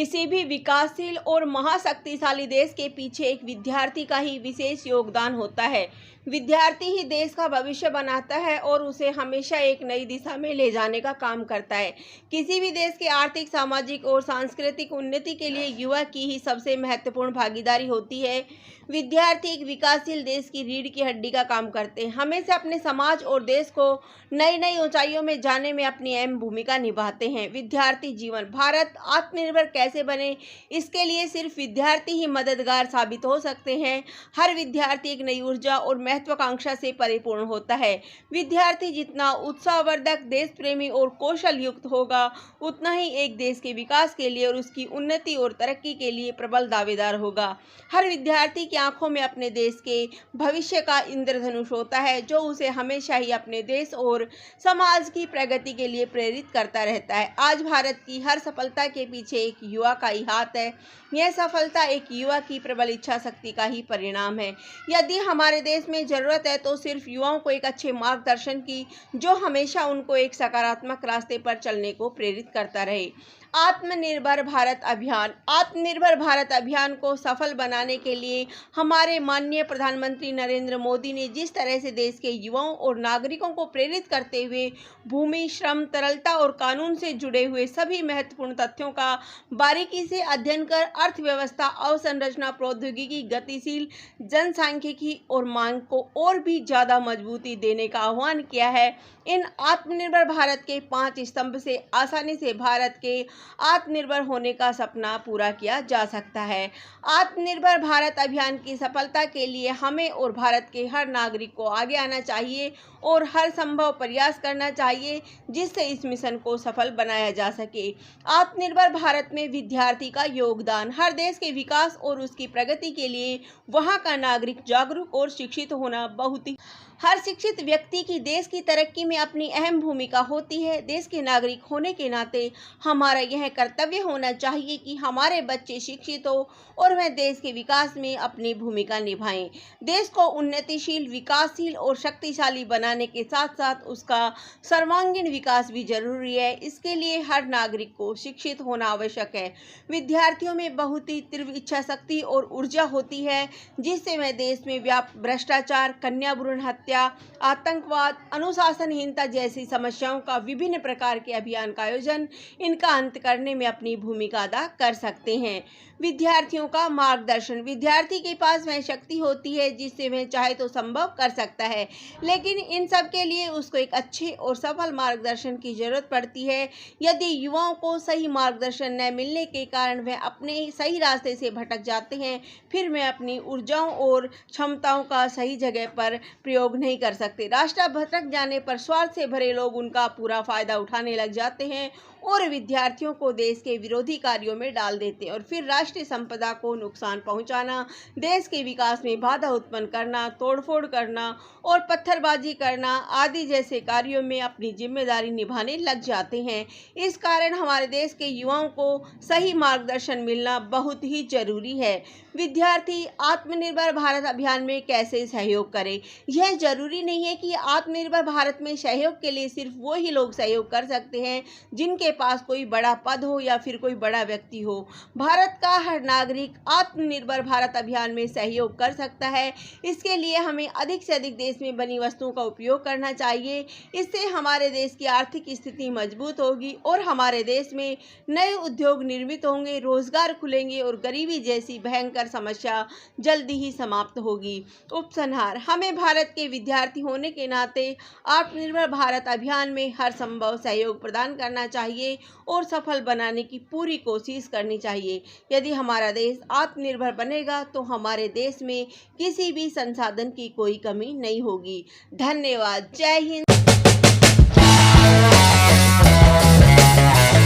किसी भी विकासशील और महाशक्तिशाली देश के पीछे एक विद्यार्थी का ही विशेष योगदान होता है। विद्यार्थी ही देश का भविष्य बनाता है और उसे हमेशा एक नई दिशा में ले जाने का काम करता है। किसी भी देश के आर्थिक, सामाजिक और सांस्कृतिक उन्नति के लिए युवा की ही सबसे महत्वपूर्ण भागीदारी होती है। विद्यार्थी एक विकासशील देश की रीढ़ की हड्डी का काम करते हैं। हमेशा अपने समाज और देश को नई नई ऊंचाइयों में जाने में अपनी अहम भूमिका निभाते हैं। विद्यार्थी जीवन। भारत आत्मनिर्भर कैसे बने, इसके लिए सिर्फ विद्यार्थी ही मददगार साबित हो सकते हैं। हर विद्यार्थी एक नई ऊर्जा और महत्वाकांक्षा से परिपूर्ण होता है। विद्यार्थी जितना उत्साहवर्धक, देश प्रेमी और कौशल युक्त होगा, उतना ही एक देश के विकास के लिए और उसकी उन्नति और तरक्की के लिए प्रबल दावेदार होगा। हर विद्यार्थी की आंखों में अपने देश के भविष्य का इंद्रधनुष होता है, जो उसे हमेशा ही अपने देश और समाज की प्रगति के लिए प्रेरित करता रहता है। आज भारत की हर सफलता के पीछे एक युवा का ही हाथ है। यह सफलता एक युवा की प्रबल इच्छा शक्ति का ही परिणाम है। यदि हमारे देश में जरूरत है तो सिर्फ युवाओं को एक अच्छे मार्गदर्शन की, जो हमेशा उनको एक सकारात्मक रास्ते पर चलने को प्रेरित करता रहे। आत्मनिर्भर भारत अभियान। आत्मनिर्भर भारत अभियान को सफल बनाने के लिए हमारे माननीय प्रधानमंत्री नरेंद्र मोदी ने जिस तरह से देश के युवाओं और नागरिकों को प्रेरित करते हुए भूमि, श्रम, तरलता और कानून से जुड़े हुए सभी महत्वपूर्ण तथ्यों का बारीकी से अध्ययन कर अर्थव्यवस्था, अवसंरचना, प्रौद्योगिकी, गतिशील जनसांख्यिकी और मांग को और भी ज़्यादा मजबूती देने का आह्वान किया है। इन आत्मनिर्भर भारत के 5 स्तंभ से आसानी से भारत के आत्मनिर्भर होने का सपना पूरा किया जा सकता है। आत्मनिर्भर भारत अभियान की सफलता के लिए हमें और भारत के हर नागरिक को आगे आना चाहिए और हर संभव प्रयास करना चाहिए, जिससे इस मिशन को सफल बनाया जा सके। आत्मनिर्भर भारत में विद्यार्थी का योगदान। हर देश के विकास और उसकी प्रगति के लिए वहाँ का नागरिक जागरूक और शिक्षित होना बहुत ही। हर शिक्षित व्यक्ति की देश की तरक्की में अपनी अहम भूमिका होती है। देश के नागरिक होने के नाते हमारा यह कर्तव्य होना चाहिए कि हमारे बच्चे शिक्षित हो और वह देश के विकास में अपनी भूमिका निभाएं। देश को उन्नतिशील, विकासशील और शक्तिशाली बनाने के साथ साथ उसका सर्वांगीण विकास भी जरूरी है। इसके लिए हर नागरिक को शिक्षित होना आवश्यक है। विद्यार्थियों में बहुत ही तीव्र इच्छा शक्ति और ऊर्जा होती है, जिससे वह देश में व्याप्त भ्रष्टाचार, कन्या भ्रूण हत्या, आतंकवाद, अनुशासनहीनता जैसी समस्याओं का विभिन्न प्रकार के अभियान का आयोजन इनका अंत करने में अपनी भूमिका अदा कर सकते हैं। विद्यार्थियों का मार्गदर्शन। विद्यार्थी के पास वह शक्ति होती है जिससे वह चाहे तो संभव कर सकता है, लेकिन इन सब के लिए उसको एक अच्छे और सफल मार्गदर्शन की जरूरत पड़ती है। यदि युवाओं को सही मार्गदर्शन न मिलने के कारण वह अपने सही रास्ते से भटक जाते हैं, फिर वह अपनी ऊर्जाओं और क्षमताओं का सही जगह पर प्रयोग नहीं कर सकते। रास्ता भटक जाने पर स्वार्थ से भरे लोग उनका पूरा फायदा उठाने लग जाते हैं और विद्यार्थियों को देश के विरोधी कार्यों में डाल देते हैं और फिर राष्ट्रीय संपदा को नुकसान पहुंचाना, देश के विकास में बाधा उत्पन्न करना, तोड़फोड़ करना और पत्थरबाजी करना आदि जैसे कार्यों में अपनी जिम्मेदारी निभाने लग जाते हैं। इस कारण हमारे देश के युवाओं को सही मार्गदर्शन मिलना बहुत ही जरूरी है। विद्यार्थी आत्मनिर्भर भारत अभियान में कैसे सहयोग करें? यह जरूरी नहीं है कि आत्मनिर्भर भारत में सहयोग के लिए सिर्फ वो ही लोग सहयोग कर सकते हैं जिनके पास कोई बड़ा पद हो या फिर कोई बड़ा व्यक्ति हो। भारत का हर नागरिक आत्मनिर्भर भारत अभियान में सहयोग कर सकता है। इसके लिए हमें अधिक से अधिक देश में बनी वस्तुओं का उपयोग करना चाहिए। इससे हमारे देश की आर्थिक स्थिति मजबूत होगी और हमारे देश में नए उद्योग निर्मित होंगे, रोजगार खुलेंगे और गरीबी जैसी भयंकर समस्या जल्दी ही समाप्त होगी। उपसंहार। हमें भारत के विद्यार्थी होने के नाते आत्मनिर्भर भारत अभियान में हर संभव सहयोग प्रदान करना चाहिए और सफल बनाने की पूरी कोशिश करनी चाहिए। यदि हमारा देश आत्मनिर्भर बनेगा तो हमारे देश में किसी भी संसाधन की कोई कमी नहीं होगी। धन्यवाद। जय हिंद।